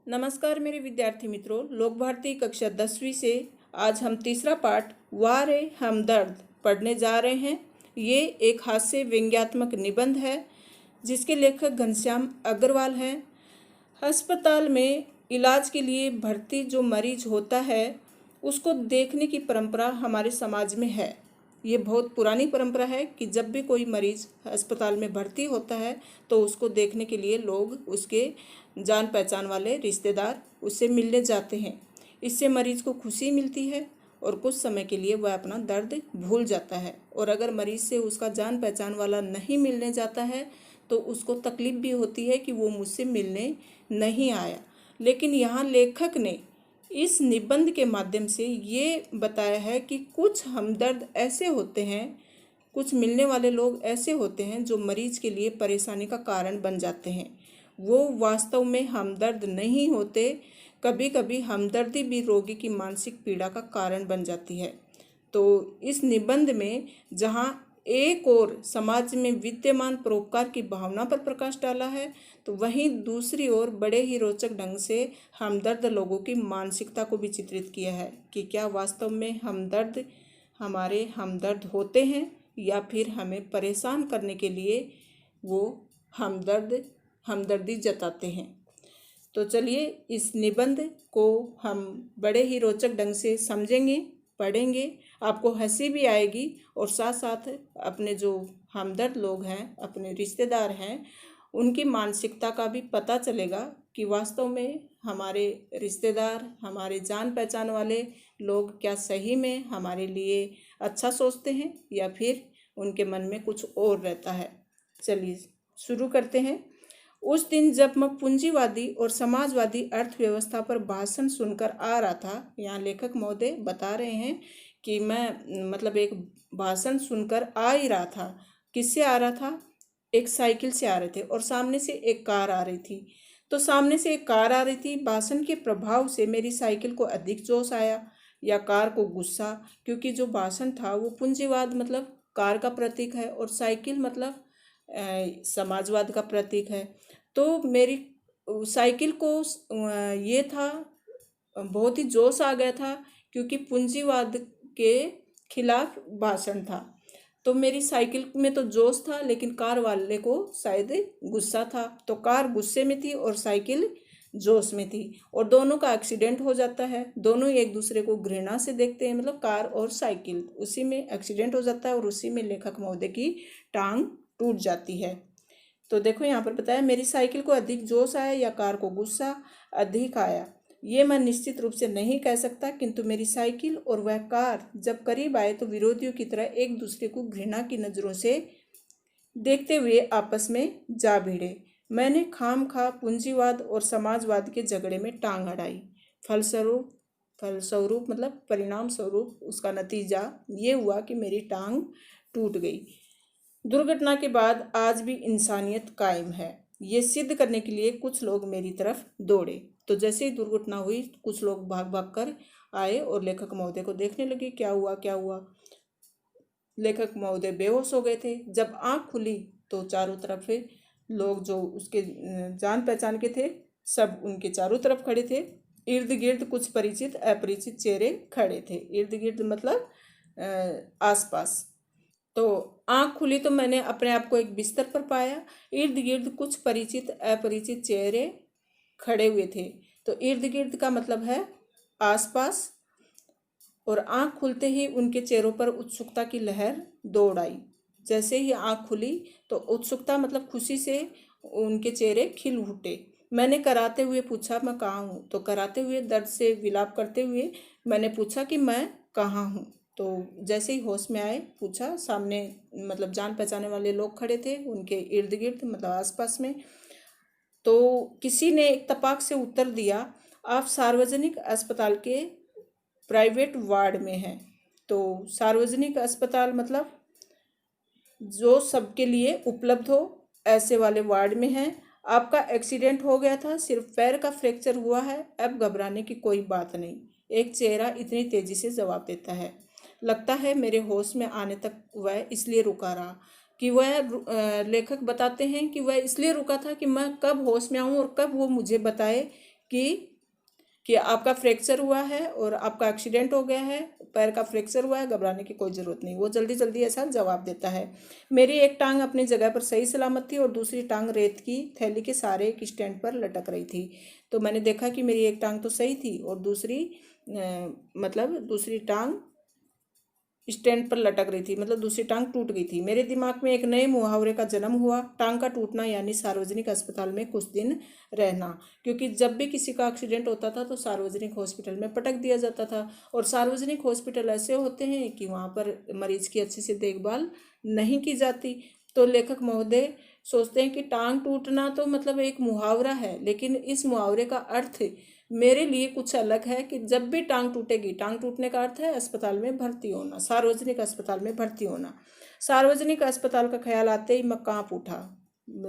नमस्कार मेरे विद्यार्थी मित्रों, लोक भारती कक्षा 10वीं से आज हम तीसरा पाठ वाह रे हमदर्द पढ़ने जा रहे हैं। ये एक हास्य व्यंग्यात्मक निबंध है जिसके लेखक घनश्याम अग्रवाल हैं। अस्पताल में इलाज के लिए भर्ती जो मरीज होता है उसको देखने की परंपरा हमारे समाज में है। ये बहुत पुरानी परंपरा है कि जब भी कोई मरीज अस्पताल में भर्ती होता है तो उसको देखने के लिए लोग, उसके जान पहचान वाले रिश्तेदार उससे मिलने जाते हैं। इससे मरीज को खुशी मिलती है और कुछ समय के लिए वह अपना दर्द भूल जाता है। और अगर मरीज से उसका जान पहचान वाला नहीं मिलने जाता है तो उसको तकलीफ भी होती है कि वो मुझसे मिलने नहीं आया। लेकिन यहाँ लेखक ने इस निबंध के माध्यम से ये बताया है कि कुछ हमदर्द ऐसे होते हैं, कुछ मिलने वाले लोग ऐसे होते हैं जो मरीज के लिए परेशानी का कारण बन जाते हैं। वो वास्तव में हमदर्द नहीं होते। कभी कभी हमदर्दी भी रोगी की मानसिक पीड़ा का कारण बन जाती है। तो इस निबंध में जहाँ एक और समाज में विद्यमान परोपकार की भावना पर प्रकाश डाला है, तो वहीं दूसरी ओर बड़े ही रोचक ढंग से हमदर्द लोगों की मानसिकता को भी चित्रित किया है कि क्या वास्तव में हमदर्द हमारे हमदर्द होते हैं या फिर हमें परेशान करने के लिए वो हमदर्दी जताते हैं। तो चलिए इस निबंध को हम बड़े ही रोचक ढंग से समझेंगे, पढ़ेंगे। आपको हंसी भी आएगी और साथ साथ अपने जो हमदर्द लोग हैं, अपने रिश्तेदार हैं, उनकी मानसिकता का भी पता चलेगा कि वास्तव में हमारे रिश्तेदार, हमारे जान पहचान वाले लोग क्या सही में हमारे लिए अच्छा सोचते हैं या फिर उनके मन में कुछ और रहता है। चलिए शुरू करते हैं। उस दिन जब मैं पूंजीवादी और समाजवादी अर्थव्यवस्था पर भाषण सुनकर आ रहा था, यहाँ लेखक महोदय बता रहे हैं कि मैं एक भाषण सुनकर आ ही रहा था। किससे आ रहा था? एक साइकिल से आ रहे थे और सामने से एक कार आ रही थी। तो सामने से एक कार आ रही थी। भाषण के प्रभाव से मेरी साइकिल को अधिक जोश आया या कार को गुस्सा, क्योंकि जो भाषण था वो पूंजीवाद मतलब कार का प्रतीक है और साइकिल मतलब समाजवाद का प्रतीक है। तो मेरी साइकिल को ये था, बहुत ही जोश आ गया था क्योंकि पूंजीवाद के खिलाफ भाषण था। तो मेरी साइकिल में तो जोश था लेकिन कार वाले को शायद गुस्सा था। तो कार गुस्से में थी और साइकिल जोश में थी और दोनों का एक्सीडेंट हो जाता है। दोनों ही एक दूसरे को घृणा से देखते हैं, मतलब कार और साइकिल, उसी में एक्सीडेंट हो जाता है और उसी में लेखक महोदय की टांग टूट जाती है। तो देखो यहाँ पर बताया, मेरी साइकिल को अधिक जोश आया या कार को गुस्सा अधिक आया, ये मैं निश्चित रूप से नहीं कह सकता, किंतु मेरी साइकिल और वह कार जब करीब आए तो विरोधियों की तरह एक दूसरे को घृणा की नज़रों से देखते हुए आपस में जा भिड़े। मैंने खामखा पूंजीवाद और समाजवाद के झगड़े में टांग अड़ाई। फलस्वरूप मतलब परिणाम स्वरूप उसका नतीजा ये हुआ कि मेरी टांग टूट गई। दुर्घटना के बाद आज भी इंसानियत कायम है, ये सिद्ध करने के लिए कुछ लोग मेरी तरफ दौड़े। तो जैसे ही दुर्घटना हुई कुछ लोग भाग भाग कर आए और लेखक महोदय को देखने लगे, क्या हुआ क्या हुआ। लेखक महोदय बेहोश हो गए थे। जब आंख खुली तो चारों तरफ लोग जो उसके जान पहचान के थे सब उनके चारों तरफ खड़े थे। इर्द गिर्द कुछ परिचित अपरिचित चेहरे खड़े थे। इर्द गिर्द मतलब आसपास। तो आंख खुली तो मैंने अपने आप को एक बिस्तर पर पाया। इर्द गिर्द कुछ परिचित अपरिचित चेहरे खड़े हुए थे। तो इर्द गिर्द का मतलब है आसपास, और आंख खुलते ही उनके चेहरों पर उत्सुकता की लहर दौड़ आई। जैसे ही आंख खुली तो उत्सुकता मतलब खुशी से उनके चेहरे खिल उठे। मैंने कराते हुए पूछा, मैं कहाँ हूँ? तो कराते हुए दर्द से विलाप करते हुए मैंने पूछा कि मैं कहाँ हूँ। तो जैसे ही होश में आए पूछा, सामने मतलब जान पहचाने वाले लोग खड़े थे उनके इर्द गिर्द मतलब आसपास में। तो किसी ने एक तपाक से उत्तर दिया, आप सार्वजनिक अस्पताल के प्राइवेट वार्ड में हैं। तो सार्वजनिक अस्पताल मतलब जो सबके लिए उपलब्ध हो ऐसे वाले वार्ड में हैं। आपका एक्सीडेंट हो गया था, सिर्फ पैर का फ्रैक्चर हुआ है, अब घबराने की कोई बात नहीं। एक चेहरा इतनी तेजी से जवाब देता है। लगता है मेरे होश में आने तक वह इसलिए रुका रहा कि लेखक बताते हैं कि वह इसलिए रुका था कि मैं कब होश में आऊँ और कब वो मुझे बताए कि आपका फ्रैक्चर हुआ है और आपका एक्सीडेंट हो गया है, पैर का फ्रैक्चर हुआ है, घबराने की कोई ज़रूरत नहीं। वो जल्दी जल्दी ऐसा जवाब देता है। मेरी एक टांग अपनी जगह पर सही सलामत थी और दूसरी टांग रेत की थैली के सहारे एक स्टैंड पर लटक रही थी। तो मैंने देखा कि मेरी एक टांग तो सही थी और दूसरी टांग स्टैंड पर लटक रही थी, मतलब दूसरी टांग टूट गई थी। मेरे दिमाग में एक नए मुहावरे का जन्म हुआ, टांग का टूटना यानी सार्वजनिक अस्पताल में कुछ दिन रहना। क्योंकि जब भी किसी का एक्सीडेंट होता था तो सार्वजनिक हॉस्पिटल में पटक दिया जाता था, और सार्वजनिक हॉस्पिटल ऐसे होते हैं कि वहाँ पर मरीज की अच्छे से देखभाल नहीं की जाती। तो लेखक महोदय सोचते हैं कि टांग टूटना तो मतलब एक मुहावरा है, लेकिन इस मुहावरे का अर्थ मेरे लिए कुछ अलग है कि जब भी टांग टूटेगी, टांग टूटने का अर्थ है अस्पताल में भर्ती होना, सार्वजनिक अस्पताल में भर्ती होना। सार्वजनिक अस्पताल का ख्याल आते ही मैं कांप उठा।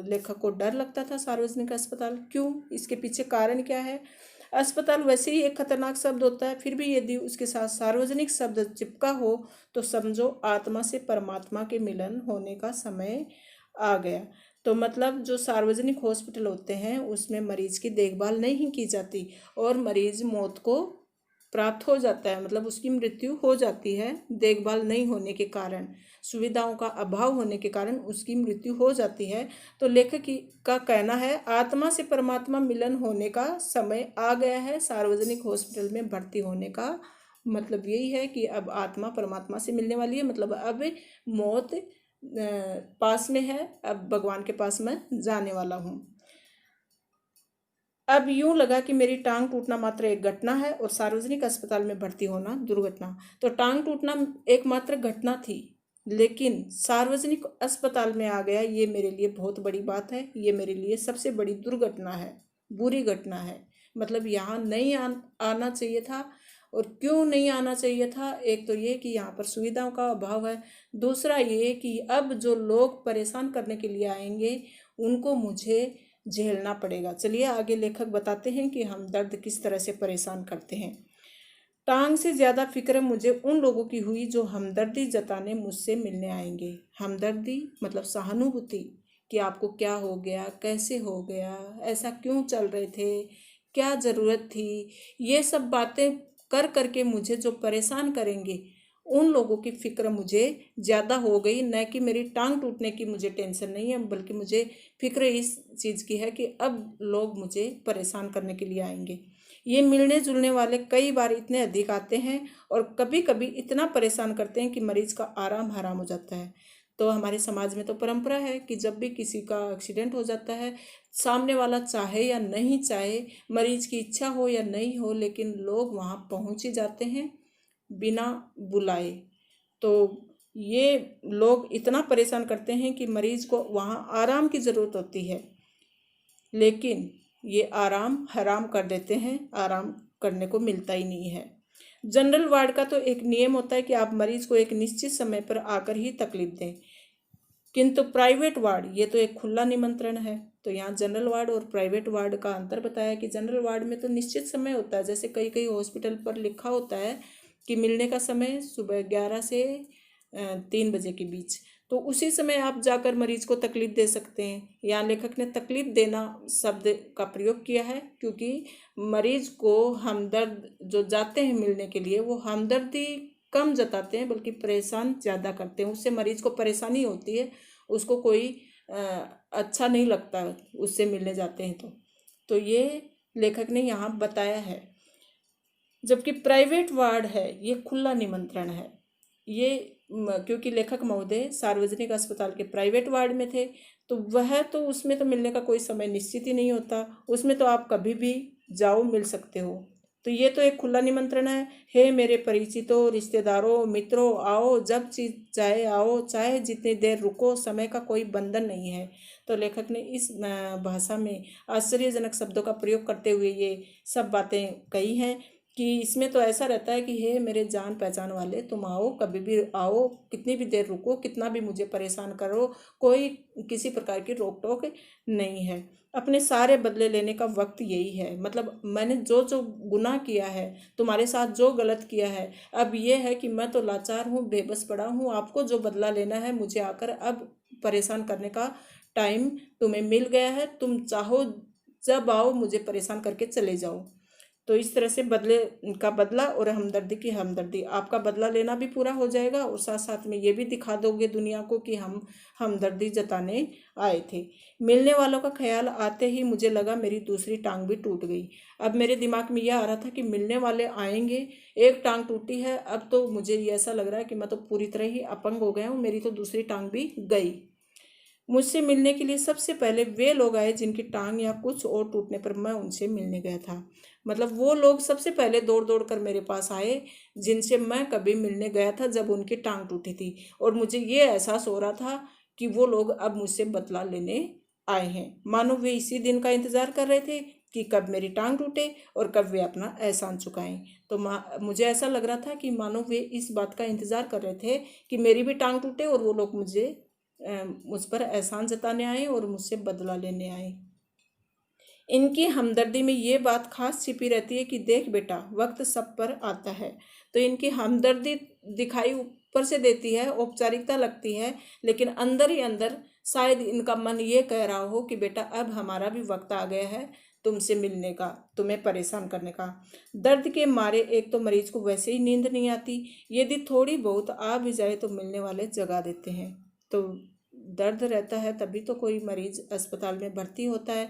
लेखक को डर लगता था सार्वजनिक अस्पताल, क्यों, इसके पीछे कारण क्या है। अस्पताल वैसे ही एक खतरनाक शब्द होता है, फिर भी यदि उसके साथ सार्वजनिक शब्द चिपका हो तो समझो आत्मा से परमात्मा के मिलन होने का समय आ गया। तो मतलब जो सार्वजनिक हॉस्पिटल होते हैं उसमें मरीज की देखभाल नहीं की जाती और मरीज मौत को प्राप्त हो जाता है, मतलब उसकी मृत्यु हो जाती है। देखभाल नहीं होने के कारण, सुविधाओं का अभाव होने के कारण उसकी मृत्यु हो जाती है। तो लेखक का कहना है आत्मा से परमात्मा मिलन होने का समय आ गया है। सार्वजनिक हॉस्पिटल में भर्ती होने का मतलब यही है कि अब आत्मा परमात्मा से मिलने वाली है, मतलब अब मौत पास में है, अब भगवान के पास मैं जाने वाला हूँ। अब यूं लगा कि मेरी टांग टूटना मात्र एक घटना है और सार्वजनिक अस्पताल में भर्ती होना दुर्घटना। तो टांग टूटना एकमात्र घटना थी, लेकिन सार्वजनिक अस्पताल में आ गया ये मेरे लिए बहुत बड़ी बात है, ये मेरे लिए सबसे बड़ी दुर्घटना है, बुरी घटना है। मतलब यहाँ नहीं आना चाहिए था। और क्यों नहीं आना चाहिए था, एक तो ये कि यहाँ पर सुविधाओं का अभाव है, दूसरा ये कि अब जो लोग परेशान करने के लिए आएंगे उनको मुझे झेलना पड़ेगा। चलिए आगे लेखक बताते हैं कि हम दर्द किस तरह से परेशान करते हैं। टांग से ज़्यादा फिक्र मुझे उन लोगों की हुई जो हमदर्दी जताने मुझसे मिलने आएंगे। हमदर्दी मतलब सहानुभूति, कि आपको क्या हो गया, कैसे हो गया, ऐसा क्यों चल रहे थे, क्या ज़रूरत थी, ये सब बातें कर करके मुझे जो परेशान करेंगे उन लोगों की फिक्र मुझे ज़्यादा हो गई। न कि मेरी टांग टूटने की मुझे टेंशन नहीं है, बल्कि मुझे फिक्र इस चीज़ की है कि अब लोग मुझे परेशान करने के लिए आएंगे। ये मिलने जुलने वाले कई बार इतने अधिक आते हैं और कभी कभी इतना परेशान करते हैं कि मरीज का आराम हराम हो जाता है। तो हमारे समाज में तो परंपरा है कि जब भी किसी का एक्सीडेंट हो जाता है, सामने वाला चाहे या नहीं चाहे, मरीज की इच्छा हो या नहीं हो, लेकिन लोग वहाँ पहुँच ही जाते हैं बिना बुलाए। तो ये लोग इतना परेशान करते हैं कि मरीज को वहाँ आराम की ज़रूरत होती है, लेकिन ये आराम हराम कर देते हैं, आराम करने को मिलता ही नहीं है। जनरल वार्ड का तो एक नियम होता है कि आप मरीज को एक निश्चित समय पर आकर ही तकलीफ दें, किंतु प्राइवेट वार्ड ये तो एक खुला निमंत्रण है। तो यहाँ जनरल वार्ड और प्राइवेट वार्ड का अंतर बताया कि जनरल वार्ड में तो निश्चित समय होता है, जैसे कई कई हॉस्पिटल पर लिखा होता है कि मिलने का समय सुबह 11 से 3 बजे के बीच, तो उसी समय आप जाकर मरीज को तकलीफ दे सकते हैं। यहाँ लेखक ने तकलीफ देना शब्द का प्रयोग किया है क्योंकि मरीज को हमदर्द जो जाते हैं मिलने के लिए वो हमदर्दी कम जताते हैं बल्कि परेशान ज़्यादा करते हैं। उससे मरीज को परेशानी होती है, उसको कोई अच्छा नहीं लगता उससे मिलने जाते हैं तो ये लेखक ने यहाँ बताया है। जबकि प्राइवेट वार्ड है ये खुला निमंत्रण है। ये क्योंकि लेखक महोदय सार्वजनिक अस्पताल के प्राइवेट वार्ड में थे, तो वह तो उसमें तो मिलने का कोई समय निश्चित ही नहीं होता, उसमें तो आप कभी भी जाओ मिल सकते हो। तो ये तो एक खुला निमंत्रण है, हे मेरे परिचितों, रिश्तेदारों, मित्रों, आओ जब चीज चाहे आओ, चाहे जितनी देर रुको, समय का कोई बंधन नहीं है। तो लेखक ने इस भाषा में आश्चर्यजनक शब्दों का प्रयोग करते हुए ये सब बातें कही हैं कि इसमें तो ऐसा रहता है कि हे मेरे जान पहचान वाले, तुम आओ, कभी भी आओ, कितनी भी देर रुको, कितना भी मुझे परेशान करो, कोई किसी प्रकार की रोक टोक नहीं है। अपने सारे बदले लेने का वक्त यही है। मतलब मैंने जो जो गुनाह किया है, तुम्हारे साथ जो गलत किया है, अब ये है कि मैं तो लाचार हूँ, बेबस पड़ा हूँ, आपको जो बदला लेना है मुझे आकर अब परेशान करने का टाइम तुम्हें मिल गया है। तुम चाहो जब आओ मुझे परेशान करके चले जाओ। तो इस तरह से बदले का बदला और हमदर्दी की हमदर्दी, आपका बदला लेना भी पूरा हो जाएगा और साथ साथ में ये भी दिखा दोगे दुनिया को कि हम हमदर्दी जताने आए थे। मिलने वालों का ख्याल आते ही मुझे लगा मेरी दूसरी टांग भी टूट गई। अब मेरे दिमाग में यह आ रहा था कि मिलने वाले आएंगे, एक टांग टूटी है, अब तो मुझे ये ऐसा लग रहा है कि मैं तो पूरी तरह ही अपंग हो गया हूँ, मेरी तो दूसरी टांग भी गई। मुझसे मिलने के लिए सबसे पहले वे लोग आए जिनकी टांग या कुछ और टूटने पर मैं उनसे मिलने गया था। मतलब वो लोग सबसे पहले दौड़ दौड़ कर मेरे पास आए जिनसे मैं कभी मिलने गया था जब उनकी टांग टूटी थी, और मुझे ये एहसास हो रहा था कि वो लोग अब मुझसे बदला लेने आए हैं, मानो वे इसी दिन का इंतजार कर रहे थे कि कब मेरी टांग टूटे और कब वे अपना एहसान चुकाएं। तो मुझे ऐसा लग रहा था कि मानो वे इस बात का इंतजार कर रहे थे कि मेरी भी टांग टूटे और वो लोग मुझ पर एहसान जताने आए और मुझसे बदला लेने आए। इनकी हमदर्दी में ये बात खास छिपी रहती है कि देख बेटा, वक्त सब पर आता है। तो इनकी हमदर्दी दिखाई ऊपर से देती है, औपचारिकता लगती है, लेकिन अंदर ही अंदर शायद इनका मन ये कह रहा हो कि बेटा अब हमारा भी वक्त आ गया है तुमसे मिलने का, तुम्हें परेशान करने का। दर्द के मारे एक तो मरीज को वैसे ही नींद नहीं आती, यदि थोड़ी बहुत आ भी जाए तो मिलने वाले जगा देते हैं। तो दर्द रहता है तभी तो कोई मरीज अस्पताल में भर्ती होता है।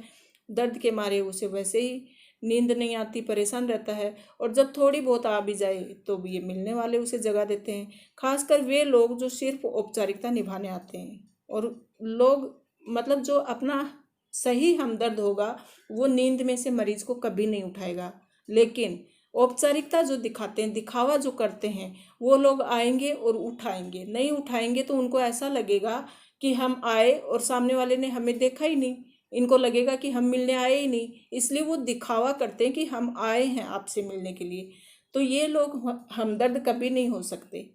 दर्द के मारे उसे वैसे ही नींद नहीं आती, परेशान रहता है, और जब थोड़ी बहुत आ भी जाए तो ये मिलने वाले उसे जगा देते हैं। खासकर वे लोग जो सिर्फ औपचारिकता निभाने आते हैं। और लोग मतलब जो अपना सही हमदर्द होगा वो नींद में से मरीज को कभी नहीं उठाएगा, लेकिन औपचारिकता जो दिखाते हैं, दिखावा जो करते हैं, वो लोग आएंगे और उठाएंगे। नहीं उठाएंगे तो उनको ऐसा लगेगा कि हम आए और सामने वाले ने हमें देखा ही नहीं, इनको लगेगा कि हम मिलने आए ही नहीं, इसलिए वो दिखावा करते हैं कि हम आए हैं आपसे मिलने के लिए। तो ये लोग हमदर्द कभी नहीं हो सकते।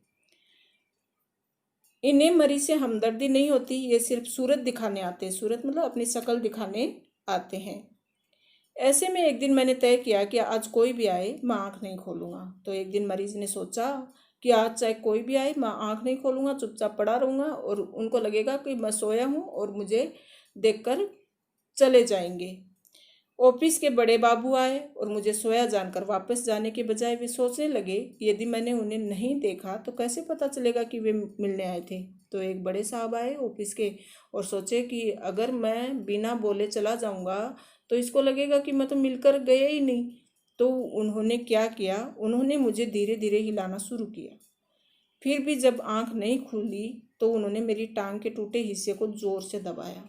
इन्हें मरीज से हमदर्दी नहीं होती, ये सिर्फ सूरत दिखाने आते हैं। सूरत मतलब अपनी शक्ल दिखाने आते हैं। ऐसे में एक दिन मैंने तय किया कि आज कोई भी आए मैं आँख नहीं खोलूँगा। तो एक दिन मरीज ने सोचा कि आज चाहे कोई भी आए मैं आँख नहीं खोलूँगा, चुपचाप पड़ा रहूँगा, और उनको लगेगा कि मैं सोया हूँ और मुझे देखकर चले जाएंगे। ऑफिस के बड़े बाबू आए और मुझे सोया जानकर वापस जाने के बजाय वे सोचने लगे कि यदि मैंने उन्हें नहीं देखा तो कैसे पता चलेगा कि वे मिलने आए थे। तो एक बड़े साहब आए ऑफिस के और सोचे कि अगर मैं बिना बोले चला जाऊंगा तो इसको लगेगा कि मैं तो मिलकर गया ही नहीं। तो उन्होंने क्या किया, उन्होंने मुझे धीरे धीरे हिलाना शुरू किया। फिर भी जब आंख नहीं खुली तो उन्होंने मेरी टांग के टूटे हिस्से को जोर से दबाया।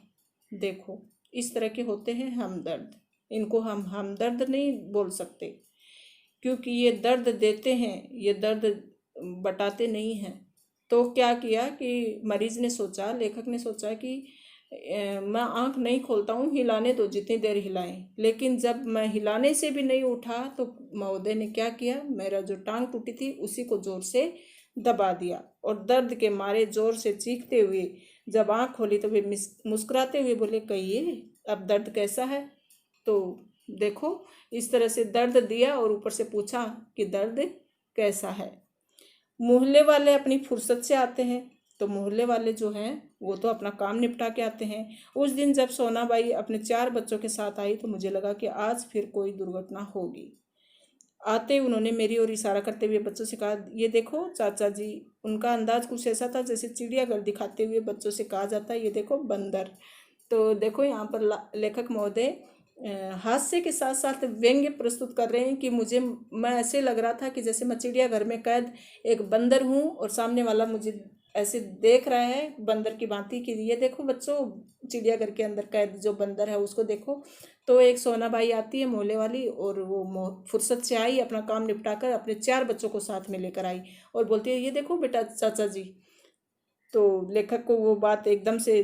देखो, इस तरह के होते हैं हमदर्द। इनको हम हमदर्द नहीं बोल सकते, क्योंकि ये दर्द देते हैं, ये दर्द बटाते नहीं हैं। तो क्या किया कि मरीज ने सोचा, लेखक ने सोचा कि मैं आंख नहीं खोलता हूँ, हिलाने दो जितनी देर हिलाएं। लेकिन जब मैं हिलाने से भी नहीं उठा तो महोदय ने क्या किया, मेरा जो टांग टूटी थी उसी को जोर से दबा दिया, और दर्द के मारे जोर से चीखते हुए जब आंख खोली तो वे मुस्कुराते हुए बोले, कहिए अब दर्द कैसा है। तो देखो, इस तरह से दर्द दिया और ऊपर से पूछा कि दर्द कैसा है। मोहल्ले वाले अपनी फुर्सत से आते हैं, तो मोहल्ले वाले जो हैं वो तो अपना काम निपटा के आते हैं। उस दिन जब सोनाबाई अपने 4 बच्चों के साथ आई तो मुझे लगा कि आज फिर कोई दुर्घटना होगी। आते उन्होंने मेरी ओर इशारा करते हुए बच्चों से कहा, ये देखो चाचा जी। उनका अंदाज कुछ ऐसा था जैसे चिड़ियाघर दिखाते हुए बच्चों से कहा जाता है, ये देखो बंदर। तो देखो यहाँ पर लेखक महोदय हास्य के साथ साथ व्यंग्य प्रस्तुत कर रहे हैं कि मैं ऐसे लग रहा था कि जैसे मैं चिड़ियाघर में कैद एक बंदर हूँ और सामने वाला मुझे ऐसे देख रहा है बंदर की भांति कि ये देखो बच्चों, चिड़ियाघर के अंदर कैद जो बंदर है उसको देखो। तो एक सोनाबाई आती है मोहल्ले वाली, और वो फुर्सत से आई, अपना काम निपटा कर अपने 4 बच्चों को साथ में लेकर आई और बोलती है, ये देखो बेटा चाचा जी। तो लेखक को वो बात एकदम से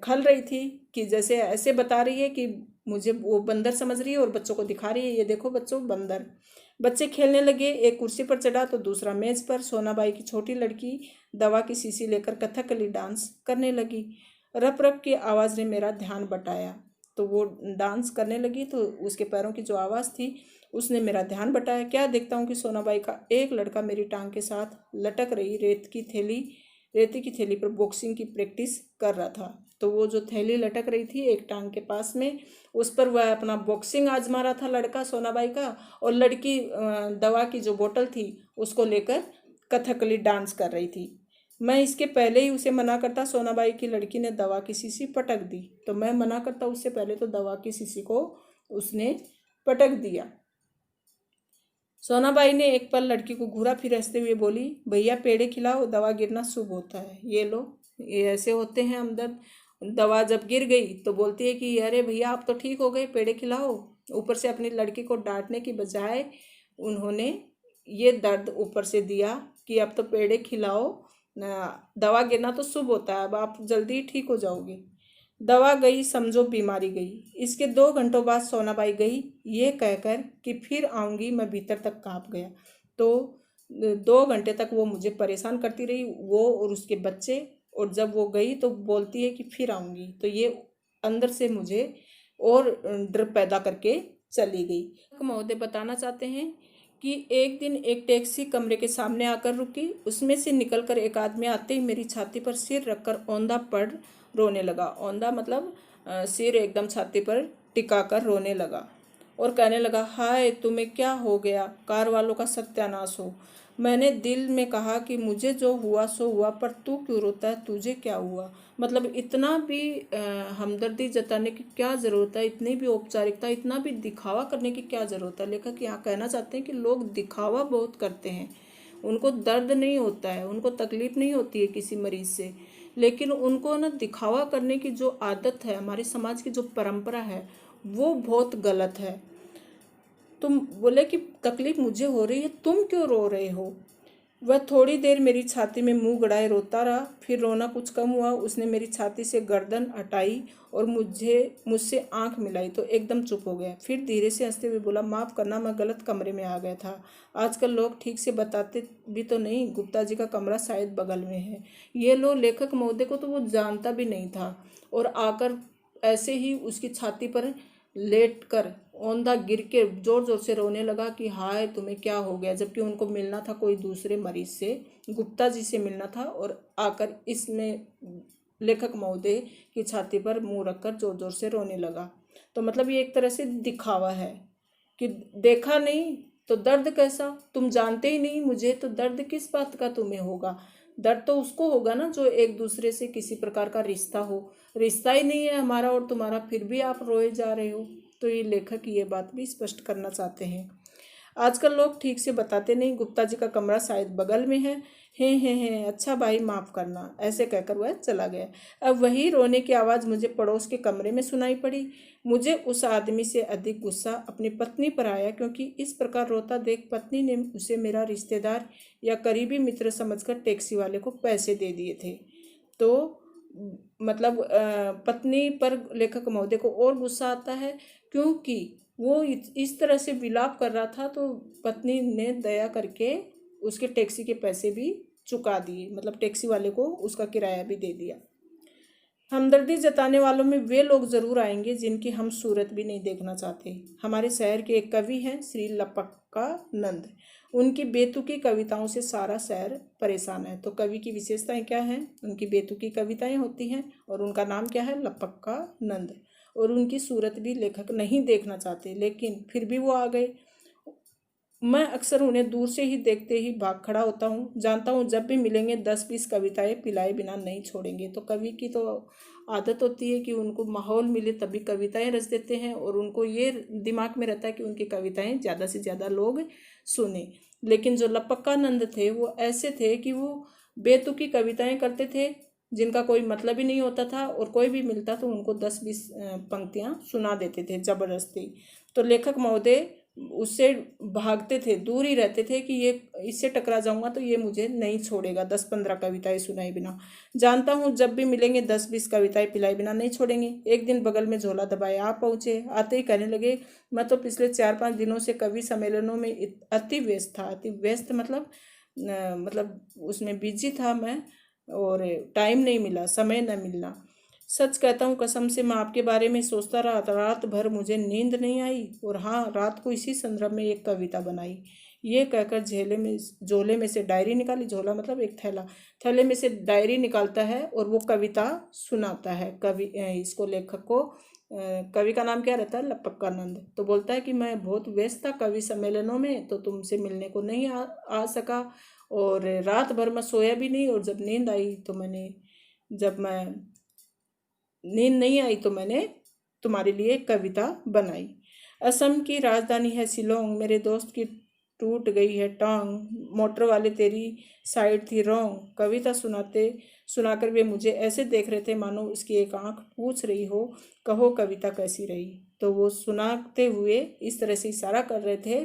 खल रही थी कि जैसे ऐसे बता रही है कि मुझे वो बंदर समझ रही है और बच्चों को दिखा रही है, ये देखो बच्चों बंदर। बच्चे खेलने लगे, एक कुर्सी पर चढ़ा तो दूसरा मेज पर। सोनाबाई की छोटी लड़की दवा की शीशी लेकर कथकली डांस करने लगी। रप रप की आवाज़ ने मेरा ध्यान बटाया, तो वो डांस करने लगी तो उसके पैरों की जो आवाज़ थी उसने मेरा ध्यान बटाया। क्या देखता हूँ कि सोनाबाई का एक लड़का मेरी टांग के साथ लटक रही रेती की थैली पर बॉक्सिंग की प्रैक्टिस कर रहा था। तो वो जो थैली लटक रही थी एक टांग के पास में, उस पर वह अपना बॉक्सिंग आजमा रहा था लड़का सोनाबाई का, और लड़की दवा की जो बोतल थी उसको लेकर कथकली डांस कर रही थी। मैं इसके पहले ही उसे मना करता, सोनाबाई की लड़की ने दवा की शीशी पटक दी, तो मैं मना करता उससे पहले तो दवा की शीशी को उसने पटक दिया। सोनाबाई ने एक पल लड़की को घूरा, फिर हंसते हुए बोली, भैया पेड़े खिलाओ, दवा गिरना शुभ होता है। ये लो, ये ऐसे होते हैं हमदर्द। दवा जब गिर गई तो बोलती है कि अरे भैया आप तो ठीक हो गए, पेड़े खिलाओ। ऊपर से अपनी लड़की को डांटने की बजाय उन्होंने ये दर्द ऊपर से दिया कि अब तो पेड़े खिलाओ, दवा गिरना तो शुभ होता है, अब आप जल्दी ठीक हो जाओगे। दवा गई, समझो बीमारी गई। इसके 2 घंटों बाद सोनाबाई गई, ये कहकर कि फिर आऊँगी। मैं भीतर तक काँप गया। तो 2 घंटे तक वो मुझे परेशान करती रही, वो और उसके बच्चे। और जब वो गई तो बोलती है कि फिर आऊँगी, तो ये अंदर से मुझे और डर पैदा करके चली गई। महोदय बताना चाहते हैं कि एक दिन एक टैक्सी कमरे के सामने आकर रुकी। उसमें से निकलकर एक आदमी आते ही मेरी छाती पर सिर रखकर औंधा पड़ रोने लगा। औंधा मतलब सिर एकदम छाती पर टिका कर रोने लगा और कहने लगा, हाय तुम्हें क्या हो गया, कार वालों का सत्यानाश हो। मैंने दिल में कहा कि मुझे जो हुआ सो हुआ, पर तू क्यों रोता है, तुझे क्या हुआ। मतलब इतना भी हमदर्दी जताने की क्या ज़रूरत है, इतनी भी औपचारिकता, इतना भी दिखावा करने की क्या ज़रूरत है। लेखक यहाँ कहना चाहते हैं कि लोग दिखावा बहुत करते हैं, उनको दर्द नहीं होता है, उनको तकलीफ नहीं होती है किसी मरीज से, लेकिन उनको ना दिखावा करने की जो आदत है, हमारे समाज की जो परंपरा है, वो बहुत गलत है। तुम बोले कि तकलीफ मुझे हो रही है, तुम क्यों रो रहे हो। वह थोड़ी देर मेरी छाती में मुंह गड़ाए रोता रहा, फिर रोना कुछ कम हुआ। उसने मेरी छाती से गर्दन हटाई और मुझसे आंख मिलाई तो एकदम चुप हो गया। फिर धीरे से हंसते हुए बोला, माफ़ करना, मैं गलत कमरे में आ गया था। आजकल लोग ठीक से बताते भी तो नहीं, गुप्ता जी का कमरा शायद बगल में है। ये लो, लेखक महोदय को तो वो जानता भी नहीं था, और आकर ऐसे ही उसकी छाती पर लेट कर औंधा गिर के जोर जोर से रोने लगा कि हाय तुम्हें क्या हो गया। जबकि उनको मिलना था कोई दूसरे मरीज से, गुप्ता जी से मिलना था, और आकर इसमें लेखक महोदय की छाती पर मुंह रखकर जोर जोर से रोने लगा। तो मतलब ये एक तरह से दिखावा है कि देखा नहीं तो दर्द कैसा, तुम जानते ही नहीं मुझे, तो दर्द किस बात का तुम्हें होगा। दर्द तो उसको होगा ना जो एक दूसरे से किसी प्रकार का रिश्ता हो। रिश्ता ही नहीं है हमारा और तुम्हारा, फिर भी आप रोए जा रहे हो। तो ये लेखक ये बात भी स्पष्ट करना चाहते हैं। आजकल लोग ठीक से बताते नहीं, गुप्ता जी का कमरा शायद बगल में है। हैं, अच्छा भाई माफ़ करना, ऐसे कहकर वह चला गया। अब वही रोने की आवाज़ मुझे पड़ोस के कमरे में सुनाई पड़ी। मुझे उस आदमी से अधिक गुस्सा अपनी पत्नी पर आया, क्योंकि इस प्रकार रोता देख पत्नी ने उसे मेरा रिश्तेदार या करीबी मित्र समझकर टैक्सी वाले को पैसे दे दिए थे। तो मतलब पत्नी पर लेखक महोदय को और गुस्सा आता है, क्योंकि वो इस तरह से विलाप कर रहा था, तो पत्नी ने दया करके उसके टैक्सी के पैसे भी चुका दिए, मतलब टैक्सी वाले को उसका किराया भी दे दिया। हमदर्दी जताने वालों में वे लोग जरूर आएंगे जिनकी हम सूरत भी नहीं देखना चाहते। हमारे शहर के एक कवि हैं श्री लपक्का नंद, उनकी बेतुकी कविताओं से सारा शहर परेशान है। तो कवि की विशेषताएं क्या हैं, उनकी बेतुकी कविताएं होती हैं, और उनका नाम क्या है, लपक्का नंद। और उनकी सूरत भी लेखक नहीं देखना चाहते, लेकिन फिर भी वो आ गए। मैं अक्सर उन्हें दूर से ही देखते ही भाग खड़ा होता हूँ। जानता हूँ जब भी मिलेंगे 10-20 कविताएं पिलाए बिना नहीं छोड़ेंगे। तो कवि की तो आदत होती है कि उनको माहौल मिले तभी कविताएं रच देते हैं, और उनको ये दिमाग में रहता है कि उनकी कविताएं ज़्यादा से ज़्यादा लोग सुने। लेकिन जो लपक्कानंद थे वो ऐसे थे कि वो बेतुकी कविताएं करते थे जिनका कोई मतलब ही नहीं होता था, और कोई भी मिलता तो उनको 10-20 पंक्तियाँ सुना देते थे ज़बरदस्ती। तो लेखक महोदय उससे भागते थे, दूर ही रहते थे कि ये इससे टकरा जाऊंगा तो ये मुझे नहीं छोड़ेगा 10-15 कविताएं सुनाए बिना। जानता हूँ जब भी मिलेंगे 10-20 कविताएं पिलाए बिना नहीं छोड़ेंगे। एक दिन बगल में झोला दबाए आ पहुँचे। आते ही कहने लगे, मैं तो पिछले 4-5 दिनों से कवि सम्मेलनों में अति व्यस्त था। अति व्यस्त मतलब उसमें बिजी था मैं, और टाइम नहीं मिला, समय न मिलना। सच कहता हूँ, कसम से मैं आपके बारे में सोचता रहा, रात भर मुझे नींद नहीं आई, और हाँ, रात को इसी संदर्भ में एक कविता बनाई। ये कहकर झोले में से डायरी निकाली। झोला मतलब एक थैला, थैले में से डायरी निकालता है और वो कविता सुनाता है। इसको लेखक को कवि का नाम क्या रहता है? लपक्कानंद। तो बोलता है कि मैं बहुत व्यस्त था कवि सम्मेलनों में, तो तुमसे मिलने को नहीं आ सका, और रात भर मैं सोया भी नहीं, और जब नींद नहीं आई तो मैंने तुम्हारे लिए एक कविता बनाई। असम की राजधानी है शिलोंग, मेरे दोस्त की टूट गई है टांग, मोटर वाले तेरी साइड थी रॉन्ग। कविता सुनाकर वे मुझे ऐसे देख रहे थे मानो उसकी एक आंख पूछ रही हो, कहो कविता कैसी रही। तो वो सुनाते हुए इस तरह से इशारा कर रहे थे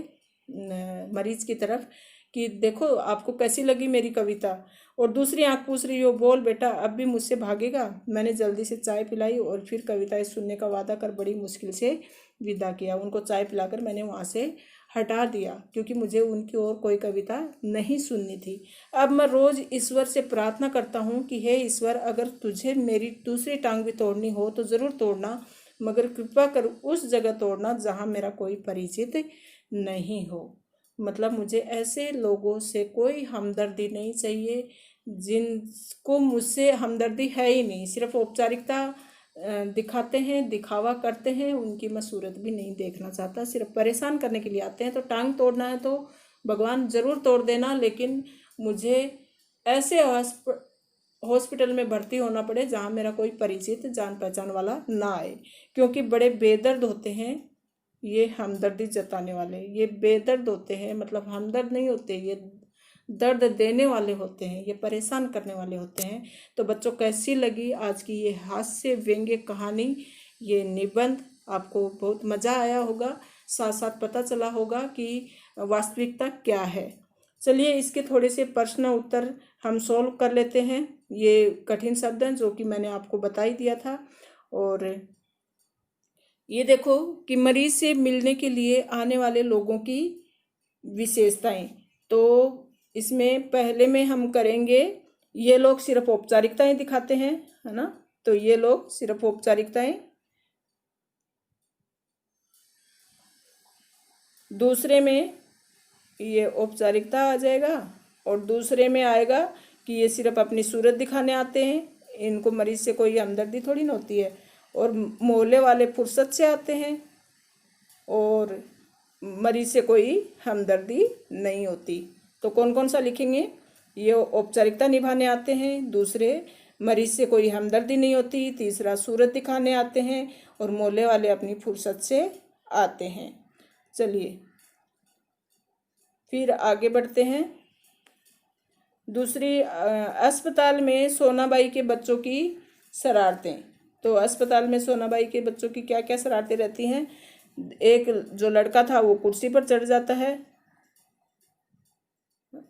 मरीज की तरफ कि देखो आपको कैसी लगी मेरी कविता। और दूसरी आंख पूछ रही हो, बोल बेटा अब भी मुझसे भागेगा। मैंने जल्दी से चाय पिलाई और फिर कविताएं सुनने का वादा कर बड़ी मुश्किल से विदा किया। उनको चाय पिलाकर मैंने वहाँ से हटा दिया, क्योंकि मुझे उनकी और कोई कविता नहीं सुननी थी। अब मैं रोज़ ईश्वर से प्रार्थना करता हूँ कि हे ईश्वर, अगर तुझे मेरी दूसरी टांग भी तोड़नी हो तो ज़रूर तोड़ना, मगर कृपा कर उस जगह तोड़ना जहाँ मेरा कोई परिचित नहीं हो। मतलब मुझे ऐसे लोगों से कोई हमदर्दी नहीं चाहिए जिनको मुझसे हमदर्दी है ही नहीं, सिर्फ औपचारिकता दिखाते हैं, दिखावा करते हैं। उनकी मैं सूरत भी नहीं देखना चाहता, सिर्फ परेशान करने के लिए आते हैं। तो टांग तोड़ना है तो भगवान ज़रूर तोड़ देना, लेकिन मुझे ऐसे हॉस्पिटल में भर्ती होना पड़े जहाँ मेरा कोई परिचित जान पहचान वाला ना आए, क्योंकि बड़े बेदर्द होते हैं ये हमदर्दी जताने वाले। ये बेदर्द होते हैं, मतलब हमदर्द नहीं होते, ये दर्द देने वाले होते हैं, ये परेशान करने वाले होते हैं। तो बच्चों कैसी लगी आज की ये हास्य व्यंग्य कहानी, ये निबंध? आपको बहुत मज़ा आया होगा, साथ साथ पता चला होगा कि वास्तविकता क्या है। चलिए इसके थोड़े से प्रश्न उत्तर हम सॉल्व कर लेते हैं। ये कठिन शब्द हैं जो कि मैंने आपको बता ही दिया था। और ये देखो कि मरीज से मिलने के लिए आने वाले लोगों की विशेषताएं। तो इसमें पहले में हम करेंगे, ये लोग सिर्फ औपचारिकताएं दिखाते हैं, है ना। तो ये लोग सिर्फ औपचारिकताएं। दूसरे में ये औपचारिकता आ जाएगा, और दूसरे में आएगा कि ये सिर्फ अपनी सूरत दिखाने आते हैं, इनको मरीज से कोई हमदर्दी थोड़ी ना होती है। और मोहल्ले वाले फुर्सत से आते हैं, और मरीज से कोई हमदर्दी नहीं होती। तो कौन कौन सा लिखेंगे? ये औपचारिकता निभाने आते हैं, दूसरे मरीज से कोई हमदर्दी नहीं होती, तीसरा सूरत दिखाने आते हैं, और मोहल्ले वाले अपनी फुर्सत से आते हैं। चलिए फिर आगे बढ़ते हैं। दूसरी, अस्पताल में सोनाबाई के बच्चों की शरारतें। तो अस्पताल में सोनाबाई के बच्चों की क्या क्या शरारतें रहती हैं? एक जो लड़का था वो कुर्सी पर चढ़ जाता है,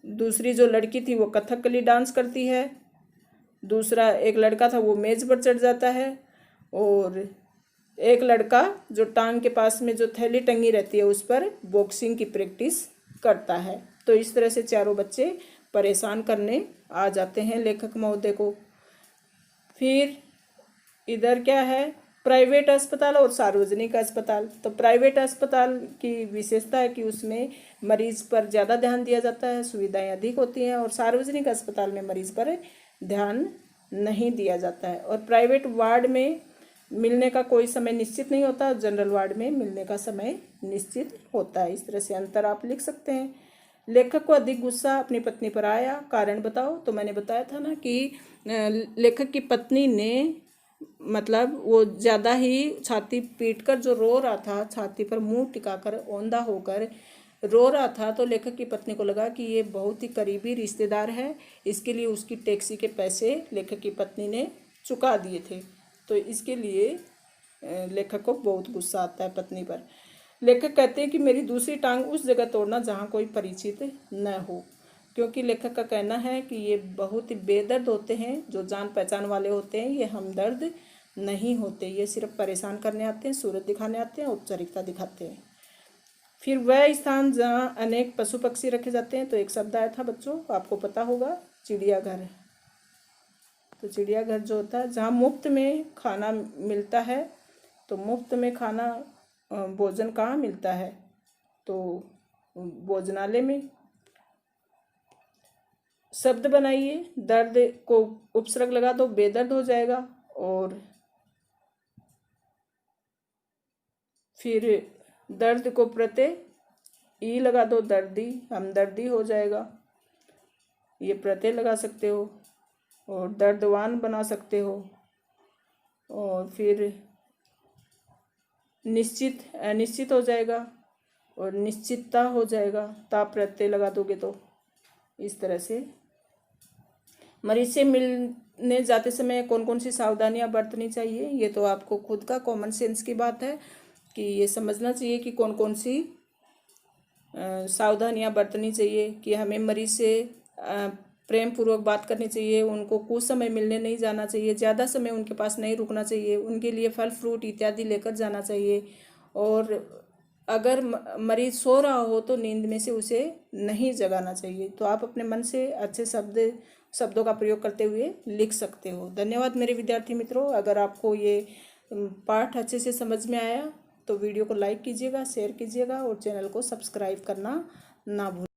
दूसरी जो लड़की थी वो कथकली डांस करती है, दूसरा एक लड़का था वो मेज पर चढ़ जाता है, और एक लड़का जो टांग के पास में जो थैली टंगी रहती है उस पर बॉक्सिंग की प्रैक्टिस करता है। तो इस तरह से चारों बच्चे परेशान करने आ जाते हैं लेखक महोदय को। फिर इधर क्या है? प्राइवेट अस्पताल और सार्वजनिक अस्पताल। तो प्राइवेट अस्पताल की विशेषता है कि उसमें मरीज पर ज़्यादा ध्यान दिया जाता है, सुविधाएं अधिक होती हैं, और सार्वजनिक अस्पताल में मरीज पर ध्यान नहीं दिया जाता है। और प्राइवेट वार्ड में मिलने का कोई समय निश्चित नहीं होता, जनरल वार्ड में मिलने का समय निश्चित होता है। इस तरह से अंतर आप लिख सकते हैं। लेखक को अधिक गुस्सा अपनी पत्नी पर आया, कारण बताओ। तो मैंने बताया था ना कि लेखक की पत्नी ने, मतलब वो ज़्यादा ही छाती पीटकर जो रो रहा था, छाती पर मुंह टिकाकर औंधा होकर रो रहा था, तो लेखक की पत्नी को लगा कि ये बहुत ही करीबी रिश्तेदार है, इसके लिए उसकी टैक्सी के पैसे लेखक की पत्नी ने चुका दिए थे। तो इसके लिए लेखक को बहुत गुस्सा आता है पत्नी पर। लेखक कहते हैं कि मेरी दूसरी टांग उस जगह तोड़ना जहाँ कोई परिचित न हो, क्योंकि लेखक का कहना है कि ये बहुत ही बेदर्द होते हैं, जो जान पहचान वाले होते हैं, ये हमदर्द नहीं होते, ये सिर्फ परेशान करने आते हैं, सूरत दिखाने आते हैं, औपचारिकता दिखाते हैं। फिर वह स्थान जहाँ अनेक पशु पक्षी रखे जाते हैं। तो एक शब्द आया था बच्चों, आपको पता होगा, चिड़ियाघर। तो चिड़ियाघर जो होता है जहाँ मुफ्त में खाना मिलता है। तो मुफ्त में खाना, भोजन कहाँ मिलता है? तो भोजनालय में। शब्द बनाइए, दर्द को उपसर्ग लगा दो, बेदर्द हो जाएगा। और फिर दर्द को प्रत्यय ई लगा दो, दर्दी, हमदर्दी हो जाएगा। ये प्रत्यय लगा सकते हो। और दर्दवान बना सकते हो। और फिर निश्चित अनिश्चित हो जाएगा और निश्चितता हो जाएगा, ता प्रत्यय लगा दोगे तो। इस तरह से मरीज से मिलने जाते समय कौन कौन सी सावधानियां बरतनी चाहिए, ये तो आपको खुद का कॉमन सेंस की बात है कि ये समझना चाहिए कि कौन कौन सी सावधानियां बरतनी चाहिए। कि हमें मरीज से प्रेम पूर्वक बात करनी चाहिए, उनको कुछ समय मिलने नहीं जाना चाहिए, ज़्यादा समय उनके पास नहीं रुकना चाहिए, उनके लिए फल फ्रूट इत्यादि लेकर जाना चाहिए। और अगर मरीज सो रहा हो तो नींद में से उसे नहीं जगाना चाहिए। तो आप अपने मन से अच्छे शब्दों का प्रयोग करते हुए लिख सकते हो। धन्यवाद मेरे विद्यार्थी मित्रों। अगर आपको ये पाठ अच्छे से समझ में आया तो वीडियो को लाइक कीजिएगा, शेयर कीजिएगा और चैनल को सब्सक्राइब करना ना भूलें।